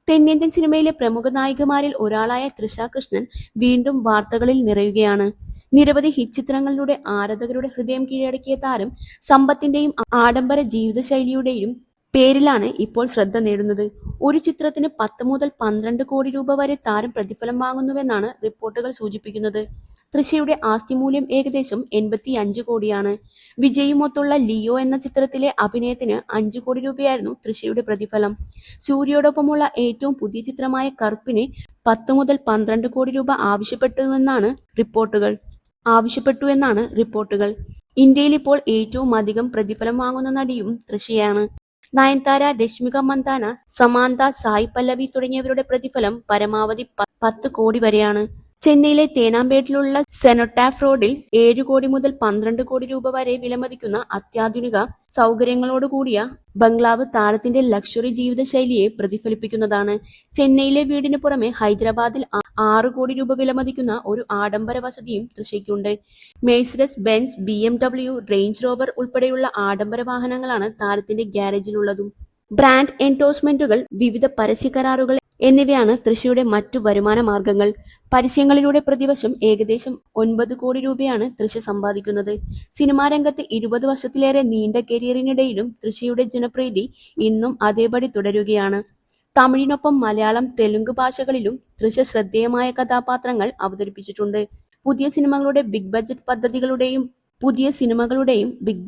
തെന്നിന്ത്യൻ സിനിമയിലെ പ്രമുഖ നായികമാരിൽ ഒരാളായ തൃഷ കൃഷ്ണൻ വീണ്ടും വാർത്തകളിൽ നിറയുകയാണ്. നിരവധി ഹിറ്റ് ചിത്രങ്ങളിലൂടെ ആരാധകരുടെ ഹൃദയം കീഴടക്കിയ താരം സമ്പത്തിന്റെയും ആഡംബര ജീവിതശൈലിയുടെയും പേരിലാണ് ഇപ്പോൾ ശ്രദ്ധ നേടുന്നത്. ഒരു ചിത്രത്തിന് 10 മുതൽ 12 കോടി രൂപ വരെ താരം പ്രതിഫലം വാങ്ങുന്നുവെന്നാണ് റിപ്പോർട്ടുകൾ സൂചിപ്പിക്കുന്നത്. തൃഷയുടെ ആസ്തി മൂല്യം ഏകദേശം 85 കോടിയാണ്. വിജയുമൊത്തുള്ള ലിയോ എന്ന ചിത്രത്തിലെ അഭിനയത്തിന് 5 കോടി രൂപയായിരുന്നു തൃഷയുടെ പ്രതിഫലം. സൂര്യയോടൊപ്പമുള്ള ഏറ്റവും പുതിയ ചിത്രമായ കറുപ്പിന് 10 മുതൽ 12 കോടി രൂപ ആവശ്യപ്പെട്ടുവെന്നാണ് റിപ്പോർട്ടുകൾ. ഇന്ത്യയിൽ ഇപ്പോൾ ഏറ്റവും അധികം പ്രതിഫലം വാങ്ങുന്ന നടിയും തൃഷയാണ്. നയൻതാര, രശ്മിക മന്ദാന, സമാന്ത, സായ് പല്ലവി തുടങ്ങിയവരുടെ പ്രതിഫലം പരമാവധി 10 കോടി വരെയാണ്. ചെന്നൈയിലെ തേനാമ്പേട്ടിലുള്ള സെനോടാഫ് റോഡിൽ 7 കോടി മുതൽ 12 കോടി രൂപ വരെ വിലമതിക്കുന്ന അത്യാധുനിക സൗകര്യങ്ങളോടുകൂടിയ ബംഗ്ലാവ് താരത്തിന്റെ ലക്ഷറി ജീവിതശൈലിയെ പ്രതിഫലിപ്പിക്കുന്നതാണ്. ചെന്നൈയിലെ വീടിന് പുറമെ ഹൈദരാബാദിൽ 6 കോടി രൂപ വിലമതിക്കുന്ന ഒരു ആഡംബര വസതിയും തൃഷയ്ക്കുണ്ട്. Mercedes Benz, BMW, Range Rover ഉൾപ്പെടെയുള്ള ആഡംബര വാഹനങ്ങളാണ് താരത്തിന്റെ ഗ്യാരേജിലുള്ളതും. ബ്രാൻഡ് എൻഡോഴ്സ്മെന്റുകൾ, വിവിധ പരസ്യ കരാറുകൾ എന്നിവയാണ് തൃഷയുടെ മറ്റു വരുമാന മാർഗങ്ങൾ. പരസ്യങ്ങളിലൂടെ പ്രതിവർഷം ഏകദേശം 9 കോടി രൂപയാണ് തൃഷ സമ്പാദിക്കുന്നത്. സിനിമാ രംഗത്ത് 20 വർഷത്തിലേറെ നീണ്ട കരിയറിനിടയിലും തൃഷയുടെ ജനപ്രീതി ഇന്നും അതേപടി തുടരുകയാണ്. തമിഴിനൊപ്പം മലയാളം, തെലുങ്ക് ഭാഷകളിലും തൃഷ ശ്രദ്ധേയമായ കഥാപാത്രങ്ങൾ അവതരിപ്പിച്ചിട്ടുണ്ട്. പുതിയ സിനിമകളുടെ ബിഗ്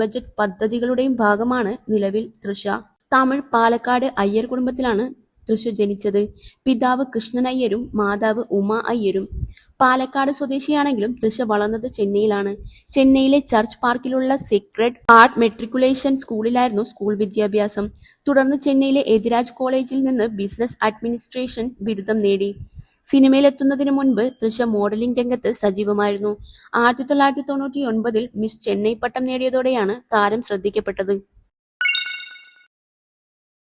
ബഡ്ജറ്റ് പദ്ധതികളുടെയും ഭാഗമാണ് നിലവിൽ തൃഷ. തമിഴ് പാലക്കാട് അയ്യർ കുടുംബത്തിലാണ് തൃഷ ജനിച്ചത്. പിതാവ് കൃഷ്ണൻ അയ്യരും മാതാവ് ഉമ അയ്യരും. പാലക്കാട് സ്വദേശിയാണെങ്കിലും തൃഷ വളർന്നത് ചെന്നൈയിലാണ്. ചെന്നൈയിലെ ചർച്ച് പാർക്കിലുള്ള സീക്രട്ട് ഹാർട്ട് മെട്രിക്കുലേഷൻ സ്കൂളിലായിരുന്നു സ്കൂൾ വിദ്യാഭ്യാസം. തുടർന്ന് ചെന്നൈയിലെ എതിരാജ് കോളേജിൽ നിന്ന് ബിസിനസ് അഡ്മിനിസ്ട്രേഷൻ ബിരുദം നേടി. സിനിമയിലെത്തുന്നതിന് മുൻപ് തൃഷ മോഡലിംഗ് രംഗത്ത് സജീവമായിരുന്നു. 1999 മിസ് ചെന്നൈ പട്ടം നേടിയതോടെയാണ് താരം ശ്രദ്ധിക്കപ്പെട്ടത്.